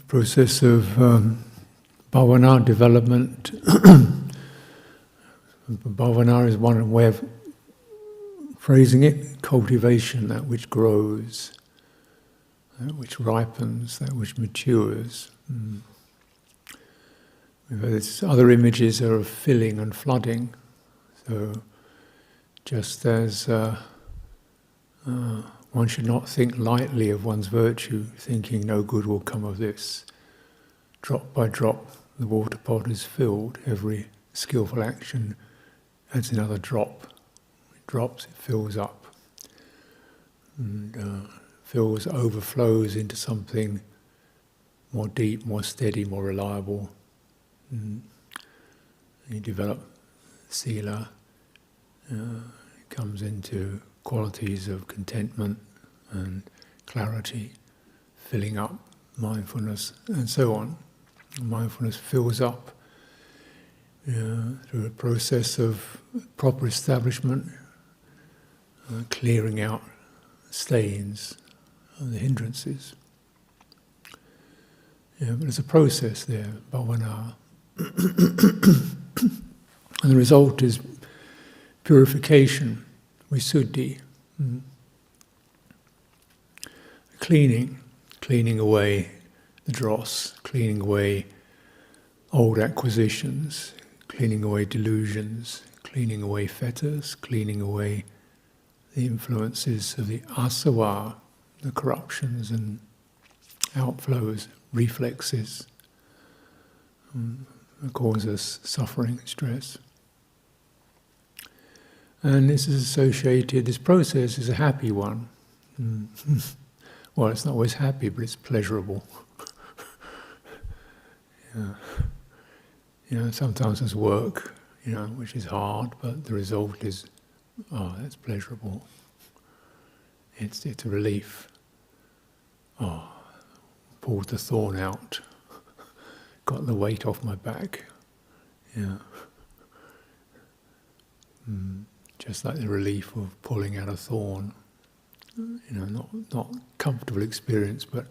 Process of bhavana development. Bhavana is one way of phrasing it, cultivation, that which grows, that which ripens, that which matures. There's other images are of filling and flooding. So just as one should not think lightly of one's virtue, thinking no good will come of this. Drop by drop, the water pot is filled. Every skillful action adds another drop. It drops, it fills up. And overflows into something more deep, more steady, more reliable. You develop sila, it comes into qualities of contentment and clarity, filling up, mindfulness, and so on. Mindfulness fills up through a process of proper establishment, clearing out stains and the hindrances. But there's a process there, bhavana. And the result is purification, visuddhi. Cleaning away the dross, cleaning away old acquisitions, cleaning away delusions, cleaning away fetters, cleaning away the influences of the asava, the corruptions and outflows, reflexes that cause us suffering and stress. And this process is a happy one. Well, it's not always happy, but it's pleasurable. Sometimes there's work, which is hard, but the result is, that's pleasurable. It's a relief. Pulled the thorn out, got the weight off my back. Just like the relief of pulling out a thorn. Not comfortable experience, but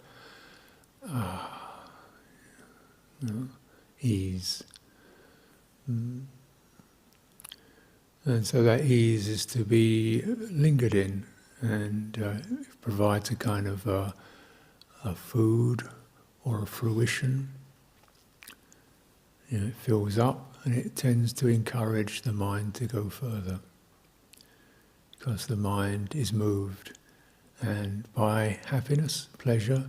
ease. And so that ease is to be lingered in, and it provides a kind of a food or a fruition. It fills up, and it tends to encourage the mind to go further, because the mind is moved and by happiness, pleasure.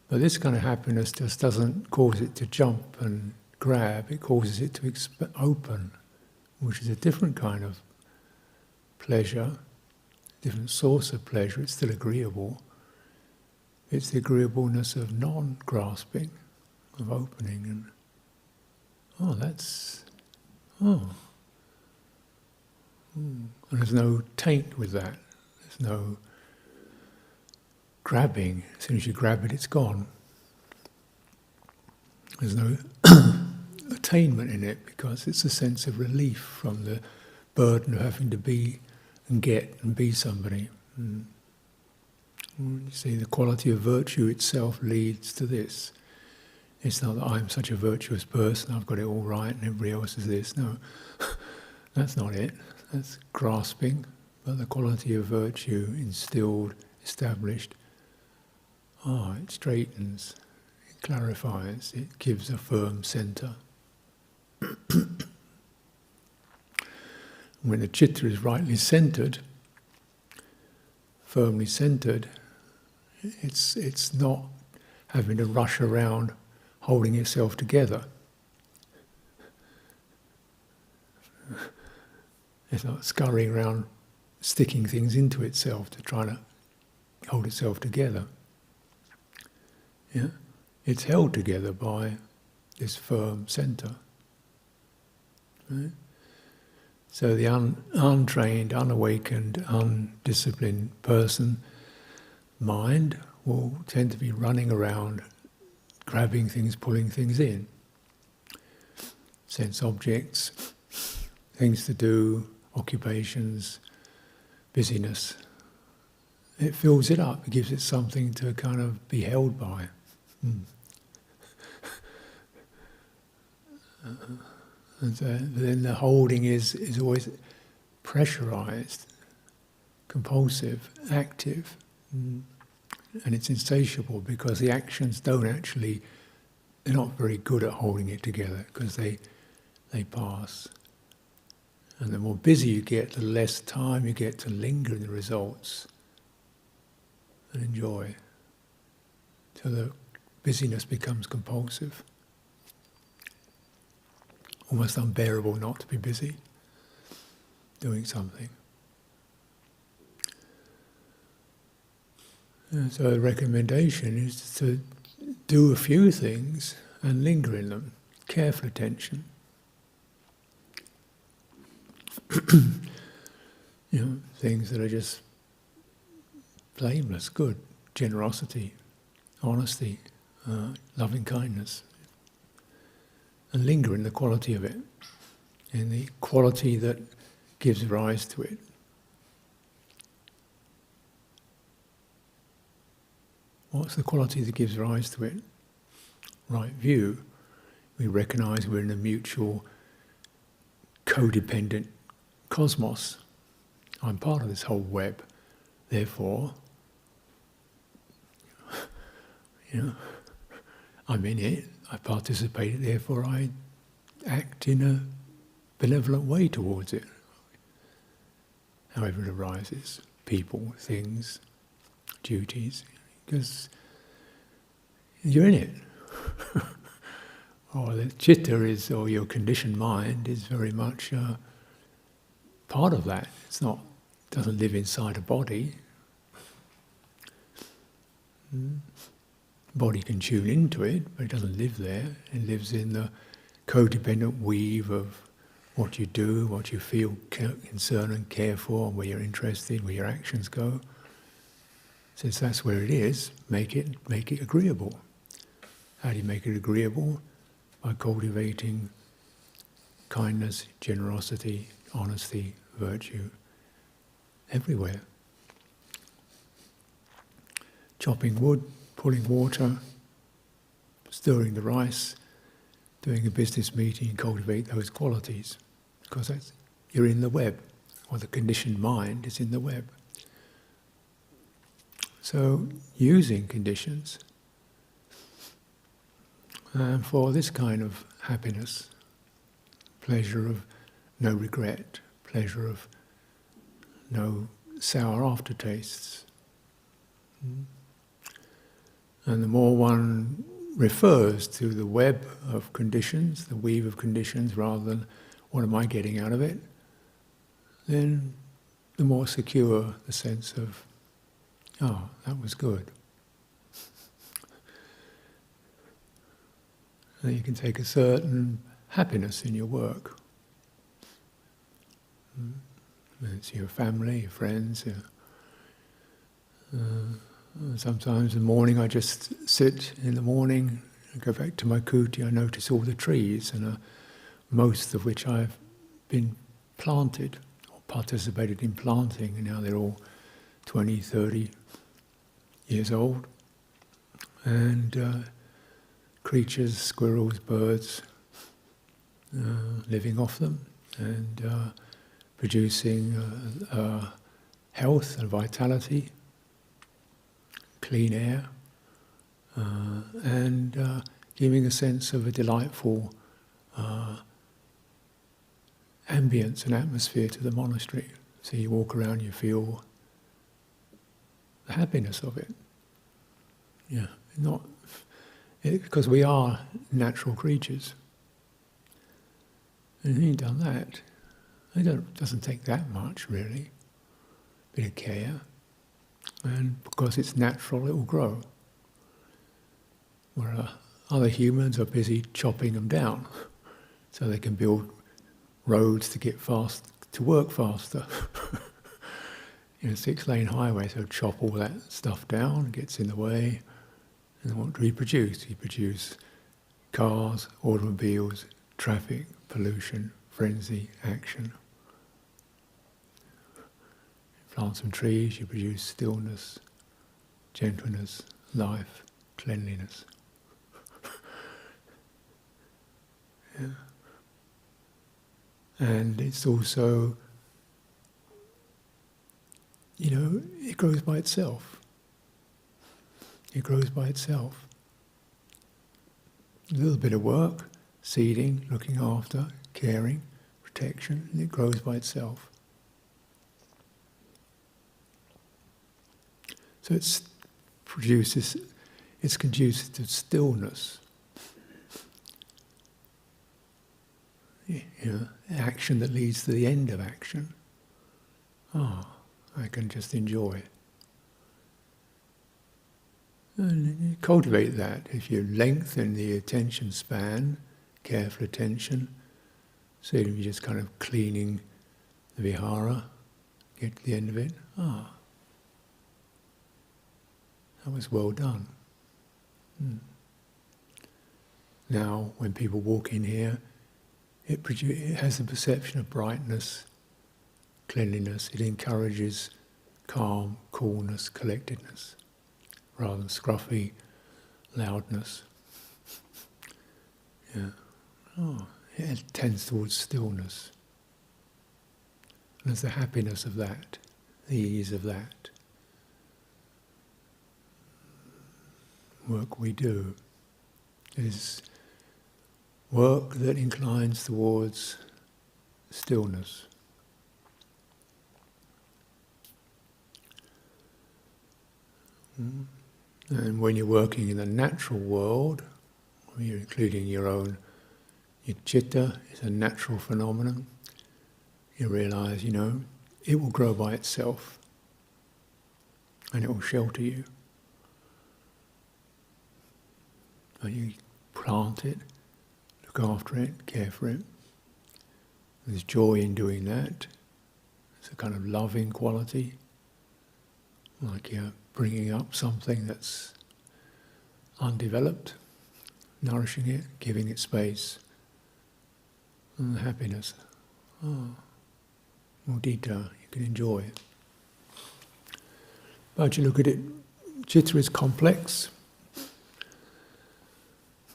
But this kind of happiness just doesn't cause it to jump and grab, it causes it to open, which is a different kind of pleasure, different source of pleasure. It's still agreeable. It's the agreeableness of non-grasping, of opening, and and there's no taint with that. There's no grabbing. As soon as you grab it, it's gone. There's no attainment in it, because it's a sense of relief from the burden of having to be and get and be somebody. You see, the quality of virtue itself leads to this. It's not that I'm such a virtuous person, I've got it all right and everybody else is this. No, that's not it. That's grasping. But the quality of virtue instilled, established, it straightens, it clarifies, it gives a firm centre. When the citta is rightly centred, firmly centred, it's not having to rush around holding itself together. It's not scurrying around sticking things into itself to try to hold itself together. It's held together by this firm centre. Right? So the untrained, unawakened, undisciplined person, mind, will tend to be running around, grabbing things, pulling things in. Sense objects, things to do, occupations, busyness. it fills it up. It gives it something to kind of be held by. And then the holding is always pressurized, compulsive, active, and it's insatiable because the actions don't actually, they're not very good at holding it together because they pass. And the more busy you get, the less time you get to linger in the results and enjoy. So the busyness becomes compulsive. Almost unbearable not to be busy doing something. And so the recommendation is to do a few things and linger in them, careful attention. Things that are just blameless, good, generosity, honesty, loving kindness. And linger in the quality of it, in the quality that gives rise to it. What's the quality that gives rise to it? Right view. We recognize we're in a mutual, codependent cosmos. I'm part of this whole web. Therefore, I'm in it. I participate, therefore I act in a benevolent way towards it, however it arises, people, things, duties, because you're in it. Or the chitta is, or your conditioned mind is very much part of that. Doesn't live inside a body. Body can tune into it, but it doesn't live there. It lives in the codependent weave of what you do, what you feel concern and care for, where you're interested, where your actions go. Since that's where it is, make it agreeable. How do you make it agreeable? By cultivating kindness, generosity, honesty, virtue, everywhere. Chopping wood, pulling water, stirring the rice, doing a business meeting, cultivate those qualities. Because you're in the web, or the conditioned mind is in the web. So, using conditions for this kind of happiness, pleasure of no regret, pleasure of no sour aftertastes. And the more one refers to the web of conditions, the weave of conditions, rather than what am I getting out of it, then the more secure the sense of, oh, that was good. And you can take a certain happiness in your work. It's your family, your friends. Sometimes in the morning I just sit in the morning, I go back to my kuti, I notice all the trees, and most of which I've been planted, or participated in planting, and now they're all 20, 30 years old. And creatures, squirrels, birds, living off them, and producing health and vitality, clean air, and giving a sense of a delightful ambience and atmosphere to the monastery. So you walk around, you feel the happiness of it. Yeah, because we are natural creatures. And you've done that. It doesn't take that much, really. A bit of care. And because it's natural, it will grow. Where other humans are busy chopping them down so they can build roads to get to work faster. 6-lane highway, so chop all that stuff down, gets in the way. And what do we produce? We produce cars, automobiles, traffic, pollution, frenzy, action. plant some trees, you produce stillness, gentleness, life, cleanliness. Yeah. And it's also, it grows by itself. It grows by itself. A little bit of work, seeding, looking after, caring, protection, and it grows by itself. So it's conducive to stillness. Action that leads to the end of action. I can just enjoy. And you cultivate that. If you lengthen the attention span, careful attention, so you're just kind of cleaning the vihara, get to the end of it. That was well done. Now, when people walk in here, it has the perception of brightness, cleanliness. It encourages calm, coolness, collectedness, rather than scruffy loudness. It tends towards stillness. And there's the happiness of that, the ease of that. Work we do is work that inclines towards stillness. And when you're working in the natural world, when you're including your chitta is a natural phenomenon, you realise, it will grow by itself and it will shelter you. And you plant it, look after it, care for it. There's joy in doing that. It's a kind of loving quality, like you're bringing up something that's undeveloped, nourishing it, giving it space, and the happiness. Mudita, you can enjoy it. But you look at it, citta is complex.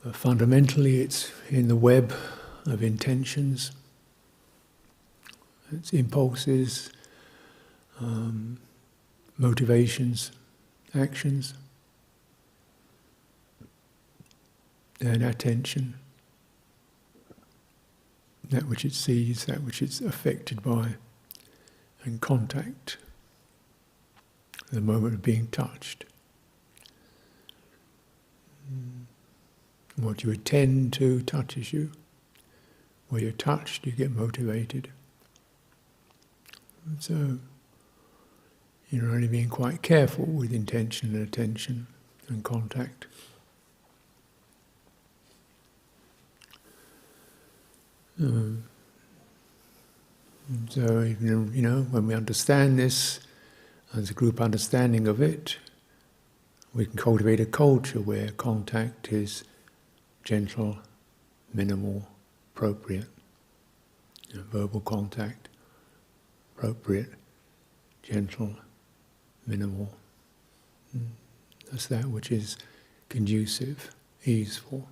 But fundamentally, it's in the web of intentions, its impulses, motivations, actions, and attention. That which it sees, that which it's affected by, and contact, the moment of being touched. What you attend to touches you. Where you're touched, you get motivated. And so, you're only being quite careful with intention and attention and contact. So, when we understand this, as a group understanding of it, we can cultivate a culture where contact is gentle, minimal, appropriate. Verbal contact, appropriate, gentle, minimal. That's that which is conducive, easeful,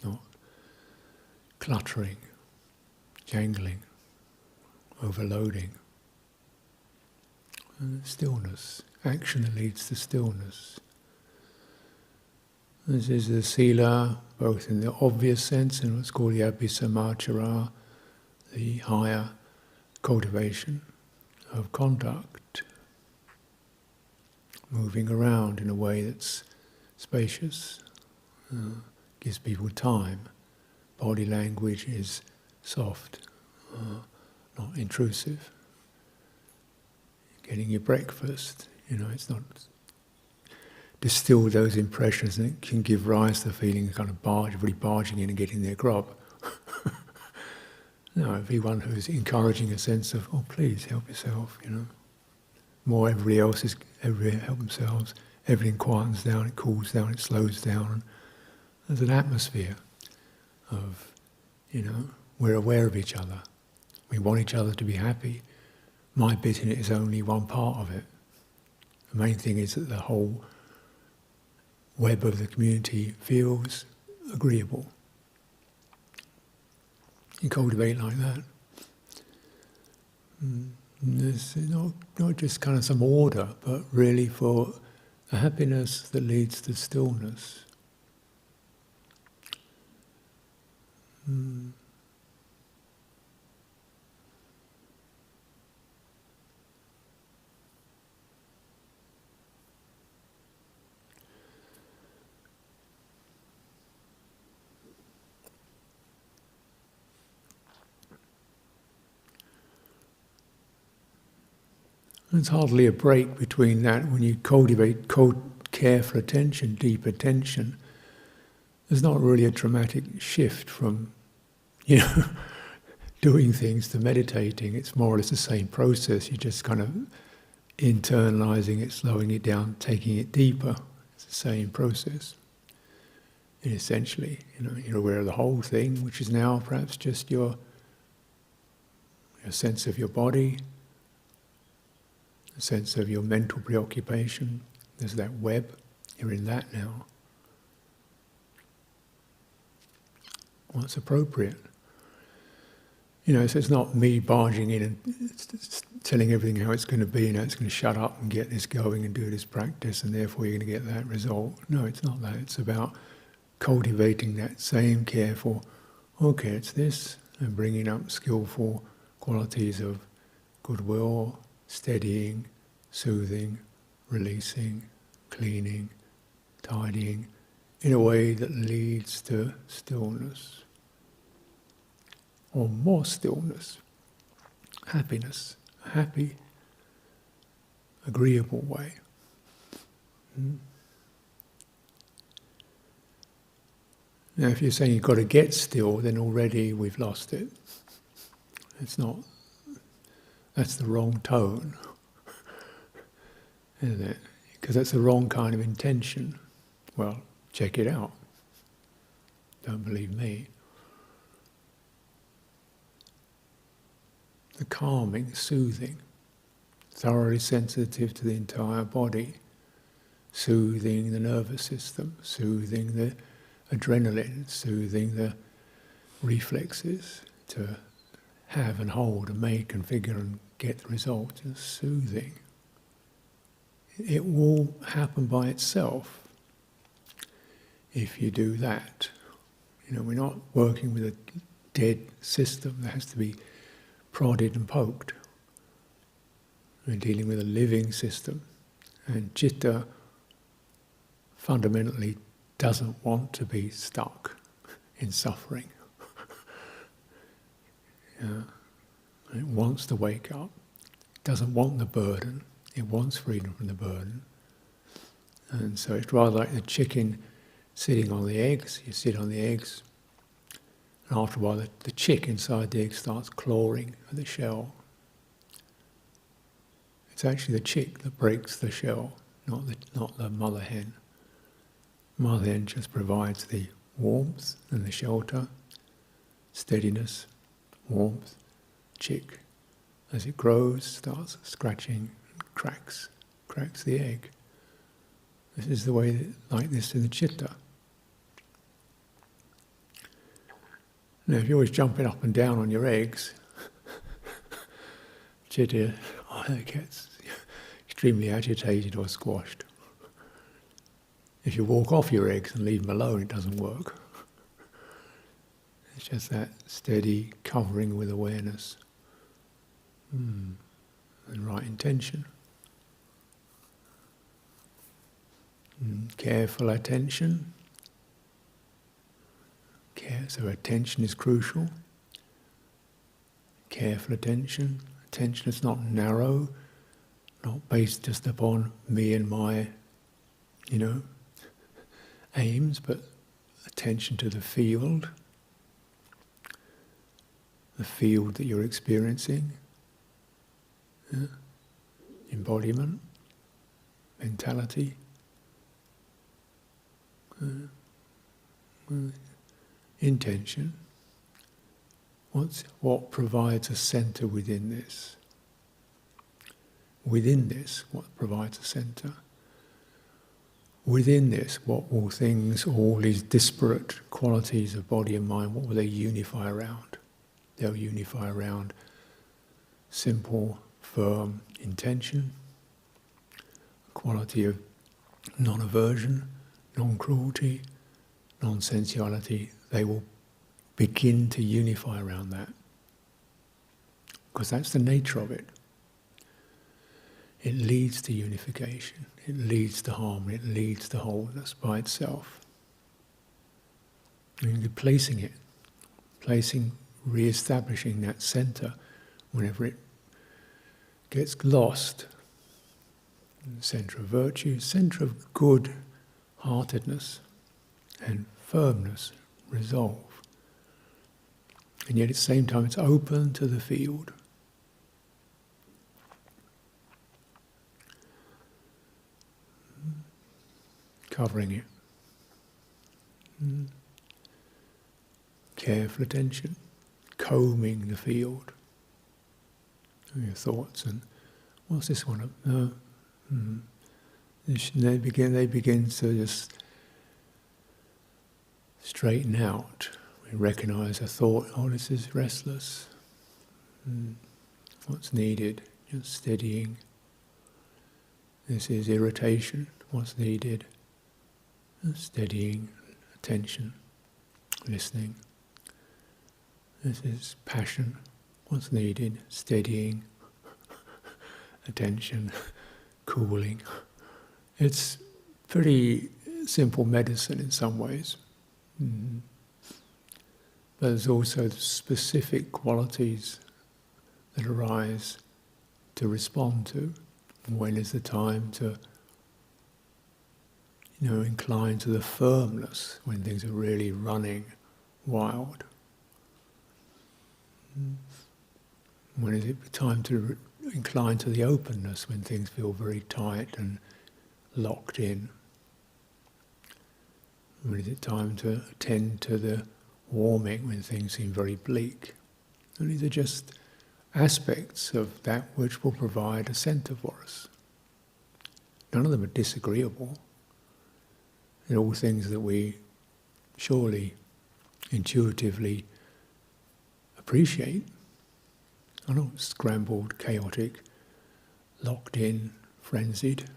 not cluttering, jangling, overloading. And stillness, action that leads to stillness. This is the sila, both in the obvious sense and what's called the abhisamachara, the higher cultivation of conduct, moving around in a way that's spacious, gives people time. Body language is soft, not intrusive. Getting your breakfast, it's not distill those impressions that can give rise to the feeling of kind of everybody barging in and getting their grub. No, everyone who's encouraging a sense of, please help yourself, More everybody help themselves, everything quietens down, it cools down, it slows down. And there's an atmosphere of, we're aware of each other. We want each other to be happy. my bit in it is only one part of it. The main thing is that the whole web of the community feels agreeable. You cultivate like that. There's not just kind of some order, but really for a happiness that leads to stillness. There's hardly a break between that when you cultivate careful attention, deep attention. There's not really a dramatic shift from, doing things to meditating. It's more or less the same process. You're just kind of internalizing it, slowing it down, taking it deeper. It's the same process. And essentially, you're aware of the whole thing, which is now perhaps just your sense of your body, a sense of your mental preoccupation. There's that web, you're in that now. What's appropriate? So it's not me barging in and telling everything how it's going to be, it's going to shut up and get this going and do this practice and therefore you're going to get that result. No, it's not that. It's about cultivating that same careful, okay, it's this, and bringing up skillful qualities of goodwill, steadying, soothing, releasing, cleaning, tidying, in a way that leads to stillness, or more stillness, happiness, a happy, agreeable way. Now, if you're saying you've got to get still, then already we've lost it. It's not. That's the wrong tone, isn't it? Because that's the wrong kind of intention. Well, check it out. Don't believe me. The calming, soothing, thoroughly sensitive to the entire body, soothing the nervous system, soothing the adrenaline, soothing the reflexes to have and hold and make and figure and get the result. Just soothing. It will happen by itself if you do that. We're not working with a dead system that has to be prodded and poked. We're dealing with a living system. And citta fundamentally doesn't want to be stuck in suffering. It wants to wake up. It doesn't want the burden. It wants freedom from the burden. And so it's rather like the chicken sitting on the eggs. You sit on the eggs, and after a while the chick inside the egg starts clawing at the shell. It's actually the chick that breaks the shell, not the mother hen. Mother hen just provides the warmth and the shelter, steadiness, warmth. Chick, as it grows, starts scratching, cracks the egg. This is the way like this in the citta. Now, if you're always jumping up and down on your eggs, citta gets extremely agitated or squashed. If you walk off your eggs and leave them alone, it doesn't work. It's just that steady covering with awareness and right intention. Careful attention. So attention is crucial. Careful attention. Attention is not narrow, not based just upon me and my, aims, but attention to the field that you're experiencing. Embodiment, mentality, intention. What provides a center within this? within this, what provides a centre? Within this, what will things, all these disparate qualities of body and mind, what will they unify around? They'll unify around simple, firm intention, quality of non-aversion, non-cruelty, non-sensuality. They will begin to unify around that. Because that's the nature of it. It leads to unification, it leads to harmony, it leads to wholeness by itself. And you're placing it, re-establishing that centre whenever it gets lost. Centre of virtue, centre of good-heartedness and firmness, resolve. And yet at the same time it's open to the field. Covering it. Careful attention, combing the field. Your thoughts and what's this one? They begin to just straighten out. We recognise a thought. Oh, this is restless. What's needed? Just steadying. This is irritation. What's needed? Steadying, attention, listening. This is passion. What's needed? Steadying, attention, cooling. It's pretty simple medicine in some ways. But there's also specific qualities that arise to respond to. When is the time to incline to the firmness when things are really running wild? When is it time to incline to the openness when things feel very tight and locked in? When is it time to attend to the warming when things seem very bleak? And these are just aspects of that which will provide a centre for us. None of them are disagreeable. They're all things that we surely intuitively appreciate. I know, scrambled, chaotic, locked in, frenzied.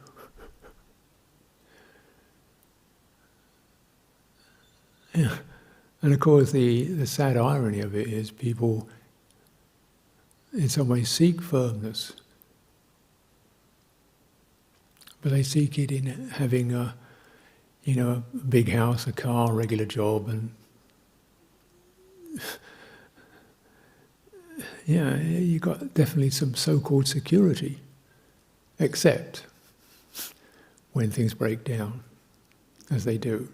Yeah. And of course the sad irony of it is people in some ways seek firmness, but they seek it in having a big house, a car, regular job, and you got definitely some so-called security, except when things break down, as they do,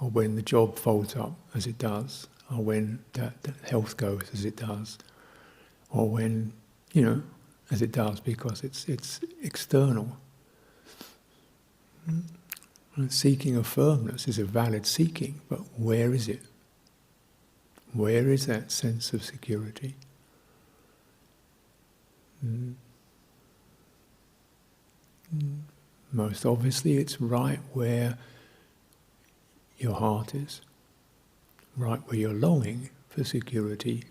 or when the job folds up, as it does, or when that health goes, as it does, or when, as it does, because it's external. And seeking of firmness is a valid seeking, but where is it? Where is that sense of security? Most obviously it's right where your heart is, right where your longing for security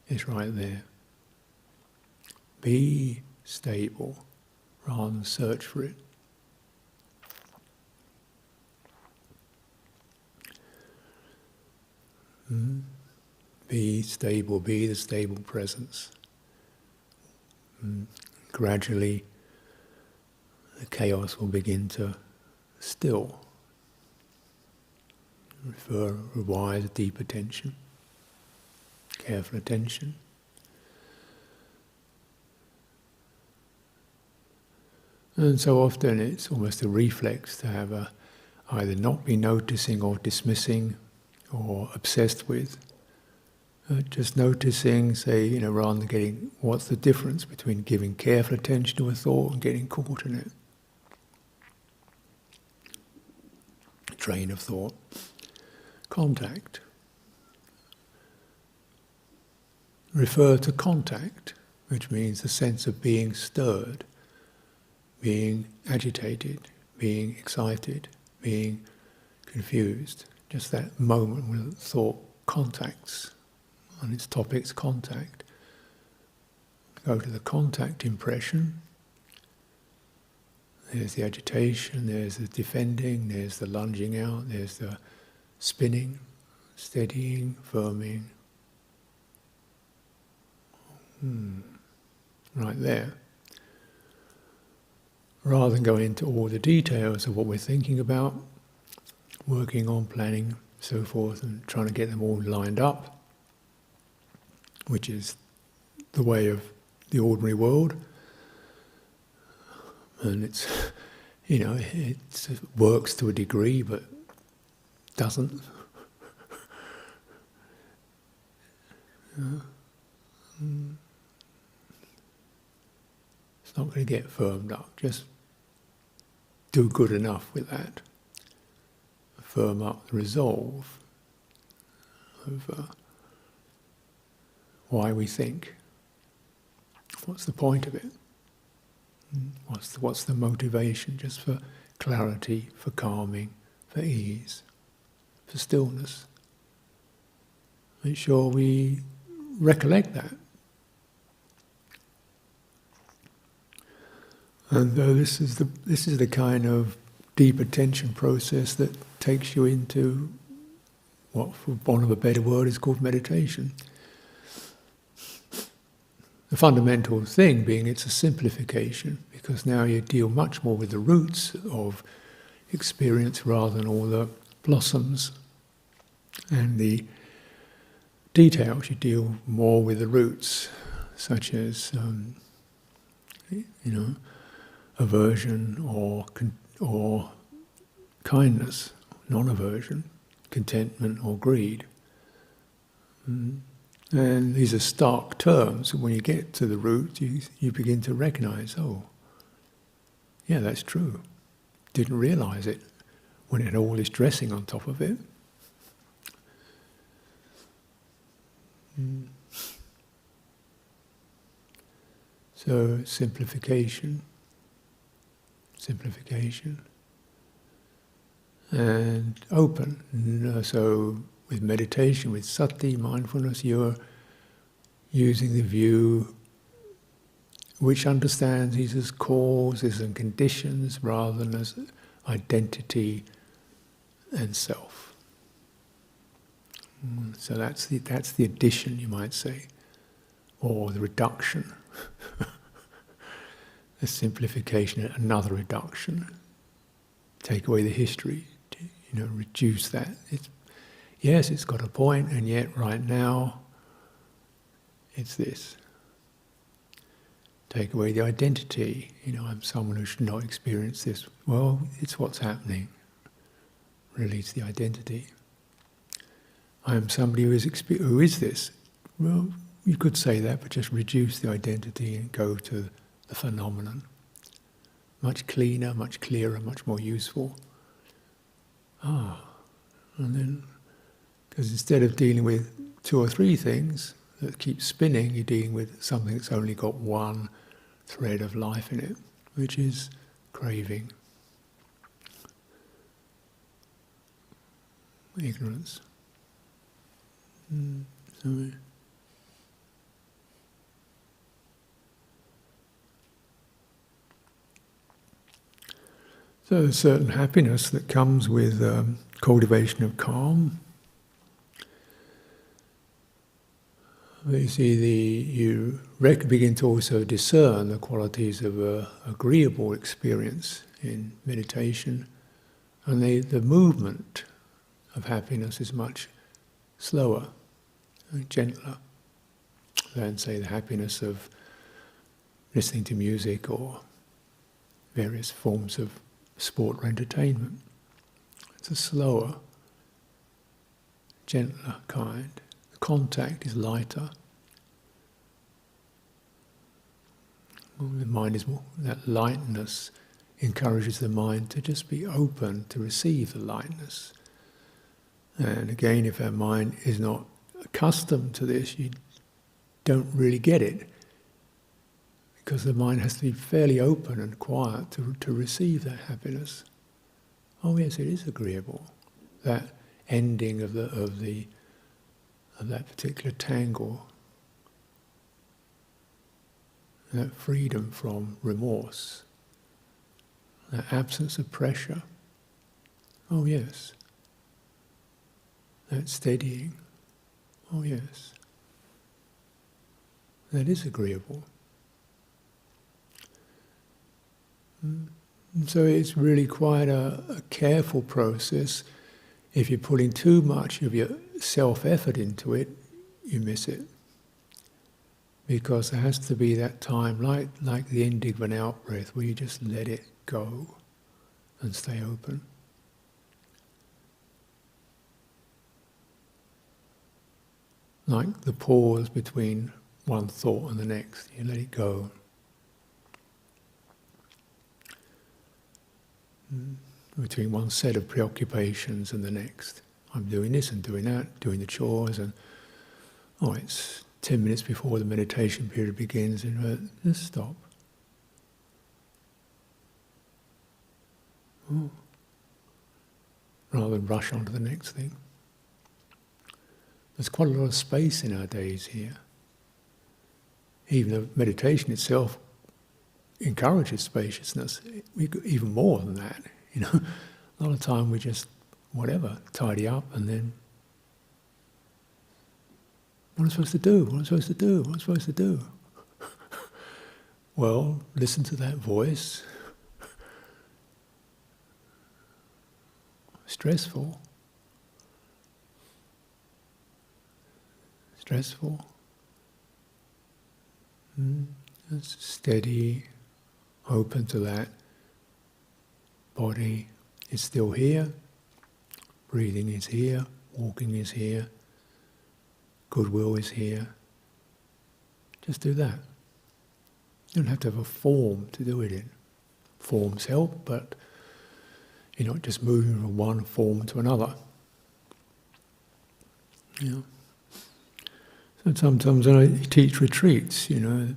is right there. Be stable rather than search for it. Be stable, be the stable presence. Gradually the chaos will begin to still. Requires deep attention, careful attention. And so often it's almost a reflex to have either not be noticing or dismissing or obsessed with. Just noticing, say, rather than getting, what's the difference between giving careful attention to a thought and getting caught in it? Train of thought. Contact. Refer to contact, which means the sense of being stirred being agitated, being excited, being confused. Just that moment when thought contacts, and its topic's contact. Go to the contact impression. There's the agitation, there's the defending, there's the lunging out, there's the spinning, steadying, firming. Right there. Rather than go into all the details of what we're thinking about, working on, planning, so forth, and trying to get them all lined up, which is the way of the ordinary world. And it's, it works to a degree, but doesn't. It's not going to get firmed up. Just do good enough with that. Firm up the resolve of why we think. What's the point of it? What's the motivation? Just for clarity, for calming, for ease, for stillness. Make sure we recollect that. And this is the kind of deep attention process that takes you into what, for want of a better word, is called meditation. The fundamental thing being it's a simplification, because now you deal much more with the roots of experience rather than all the blossoms and the details. You deal more with the roots, such as aversion or kindness, non-aversion, contentment or greed. And these are stark terms. When you get to the root, you begin to recognize, oh, yeah, that's true. Didn't realize it when it had all this dressing on top of it. So, simplification, and open. So, with meditation, with sati, mindfulness, you're using the view which understands these as causes and conditions rather than as identity and self. So that's the addition, you might say, or the reduction. The simplification, another reduction. Take away the history, reduce that. Yes, it's got a point, and yet right now, it's this. Take away the identity. I'm someone who should not experience this. Well, it's what's happening. Release the identity. I am somebody who is this. Well, you could say that, but just reduce the identity and go to the phenomenon. Much cleaner, much clearer, much more useful. And then, because instead of dealing with two or three things that keep spinning, you're dealing with something that's only got one thread of life in it, which is craving, ignorance. So there's a certain happiness that comes with cultivation of calm. You see, you begin to also discern the qualities of agreeable experience in meditation, and the movement of happiness is much slower and gentler than, say, the happiness of listening to music or various forms of sport or entertainment. It's a slower, gentler kind. The contact is lighter. The mind is more, that lightness encourages the mind to just be open to receive the lightness. And again, if our mind is not accustomed to this, you don't really get it. because the mind has to be fairly open and quiet to receive that happiness. Oh yes, it is agreeable. That ending of that particular tangle, that freedom from remorse, that absence of pressure. Oh yes. That steadying. Oh yes. That is agreeable. So it's really quite a careful process. If you're putting too much of your self-effort into it, you miss it. Because there has to be that time, like the ending of an out-breath, where you just let it go and stay open. Like the pause between one thought and the next, you let it go. Between one set of preoccupations and the next. I'm doing this and doing that, doing the chores, and it's 10 minutes before the meditation period begins, and just stop. Rather than rush on to the next thing. There's quite a lot of space in our days here. Even the meditation itself encourages spaciousness, even more than that. A lot of time we just, tidy up and then, what am I supposed to do? What am I supposed to do? What am I supposed to do? Well, listen to that voice. Stressful. It's steady, open to that. Body is still here. Breathing is here. Walking is here. Goodwill is here. Just do that. You don't have to have a form to do it in. Forms help, but you're not just moving from one form to another. So sometimes when I teach retreats, the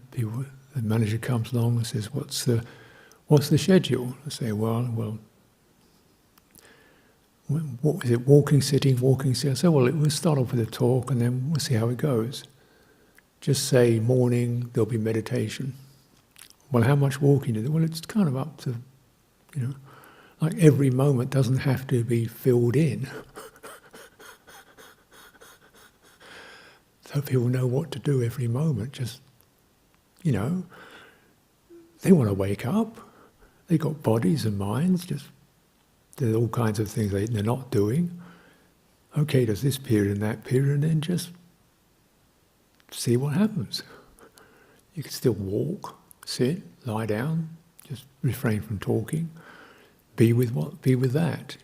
manager comes along and says, "What's the schedule?" I say, well, what is it? Walking, sitting, walking, sitting. I say, well, we'll start off with a talk and then we'll see how it goes. Just say morning, there'll be meditation. Well, how much walking is it? Well, it's kind of up to, like every moment doesn't have to be filled in. So people know what to do every moment. Just, they want to wake up. They've got bodies and minds. Just there's all kinds of things they're not doing. Okay, there's this period and that period, and then just see what happens. You can still walk, sit, lie down, just refrain from talking. Be with that,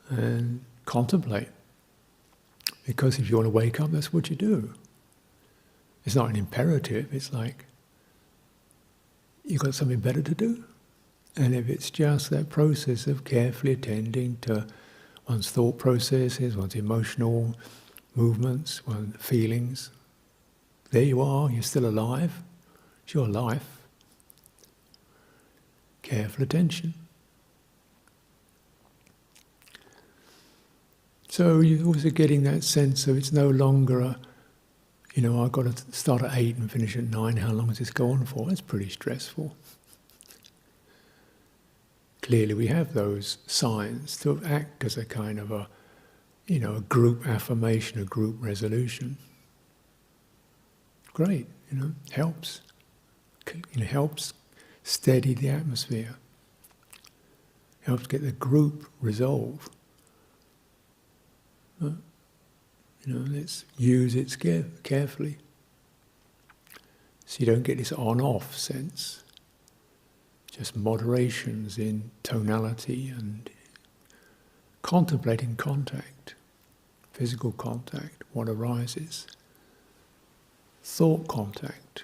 and contemplate. Because if you want to wake up, that's what you do. It's not an imperative, it's like you've got something better to do. And if it's just that process of carefully attending to one's thought processes, one's emotional movements, one's feelings, there you are, you're still alive, it's your life. Careful attention. So you're also getting that sense of it's no longer I've got to start at 8 and finish at 9, how long does this go on for? That's pretty stressful. Clearly we have those signs to act as a kind of a group affirmation, a group resolution. Great, helps. Helps steady the atmosphere. Helps get the group resolve. But, let's use it carefully. So you don't get this on-off sense. Just moderations in tonality and contemplating contact, physical contact, what arises. Thought contact.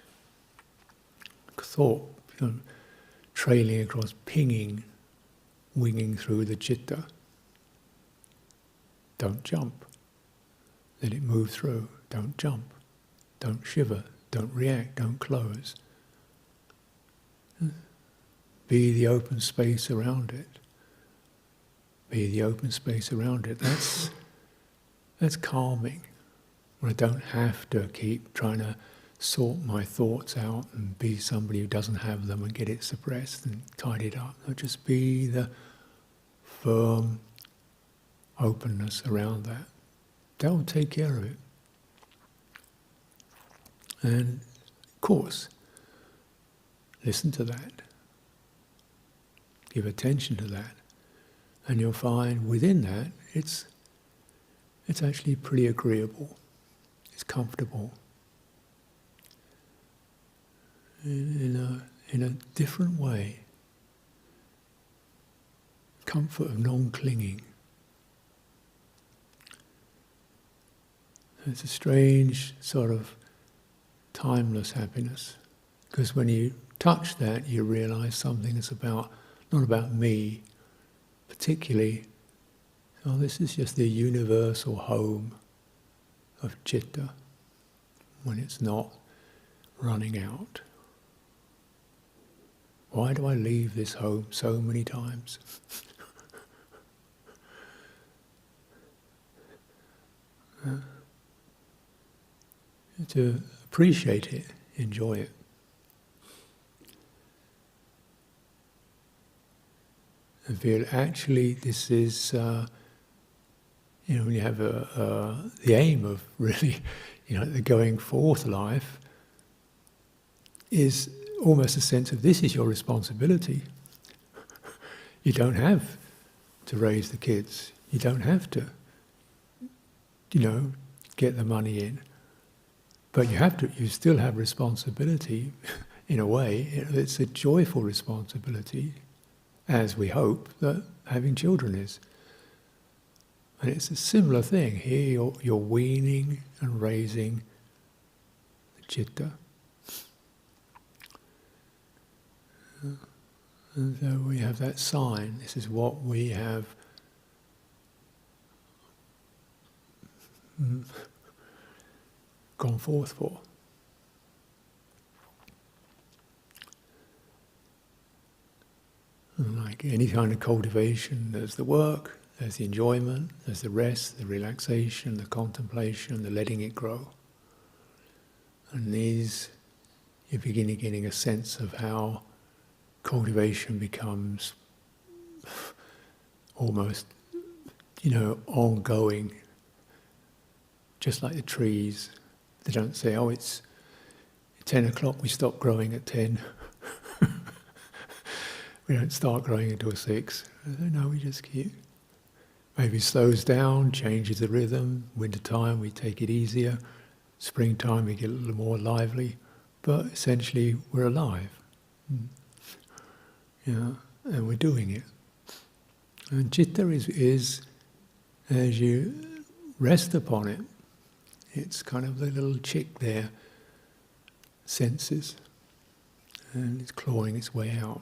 Thought, trailing across, pinging, winging through the citta. Don't jump. Let it move through. Don't jump. Don't shiver. don't react, don't close. Be the open space around it. Be the open space around it. That's calming. When I don't have to keep trying to sort my thoughts out and be somebody who doesn't have them and get it suppressed and tidied up. I'll just be the firm openness around that. That will take care of it. And of course, listen to that. Give attention to that. And you'll find within that, it's actually pretty agreeable. It's comfortable. In a different way. Comfort of non-clinging. It's a strange sort of timeless happiness. Because when you touch that, you realize something that's not about me, particularly. Oh, this is just the universal home of citta when it's not running out. Why do I leave this home so many times? To appreciate it, enjoy it. And feel actually this is, when you have the aim of really, the going forth life is almost a sense of this is your responsibility. You don't have to raise the kids. You don't have to, get the money in. But you still have responsibility in a way. It's a joyful responsibility, as we hope that having children is. And it's a similar thing. Here you're weaning and raising the citta. And so we have that sign. This is what we have gone forth for. And like any kind of cultivation, there's the work, there's the enjoyment, there's the rest, the relaxation, the contemplation, the letting it grow. And these, you're beginning getting a sense of how cultivation becomes almost, ongoing. Just like the trees. They don't say, oh, it's 10 o'clock, we stop growing at 10. We don't start growing until 6. No, we just keep. Maybe slows down, changes the rhythm. Wintertime, we take it easier. Springtime, we get a little more lively. But essentially, we're alive. And we're doing it. And citta is, as you rest upon it, it's kind of the little chick there, senses, and it's clawing its way out.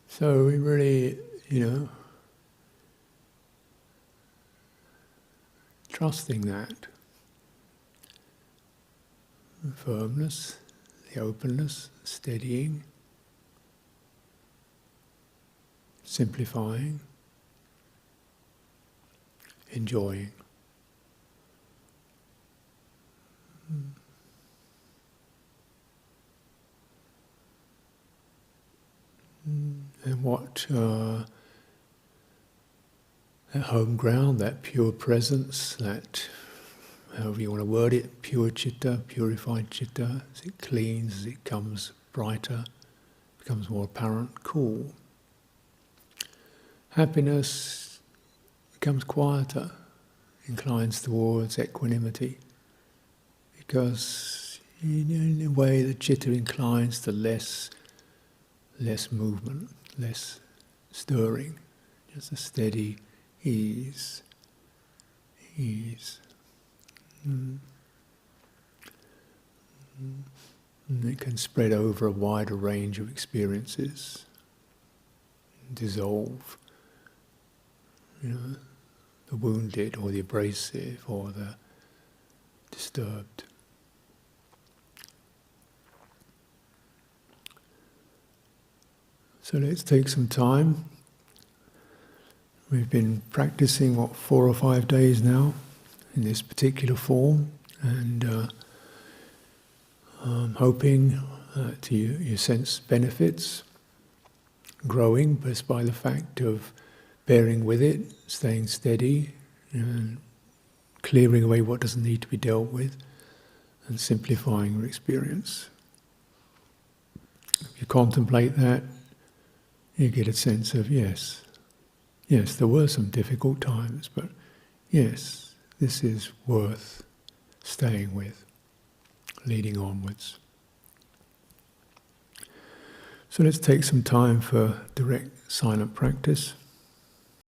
So we really, trusting that the firmness, the openness, steadying, simplifying, enjoying. And what that home ground, that pure presence, that, however you want to word it, pure citta, purified citta, as it cleans, as it comes brighter, becomes more apparent, cool. Happiness becomes quieter, inclines towards equanimity, because in a way the citta inclines to less movement, less stirring, just a steady ease. And it can spread over a wider range of experiences, dissolve, the wounded or the abrasive or the disturbed. So let's take some time. We've been practicing, 4 or 5 days now in this particular form, and hoping to you sense benefits growing just by the fact of bearing with it, staying steady, and clearing away what doesn't need to be dealt with, and simplifying your experience. If you contemplate that, you get a sense of yes, there were some difficult times, but yes, this is worth staying with, leading onwards. So let's take some time for direct silent practice.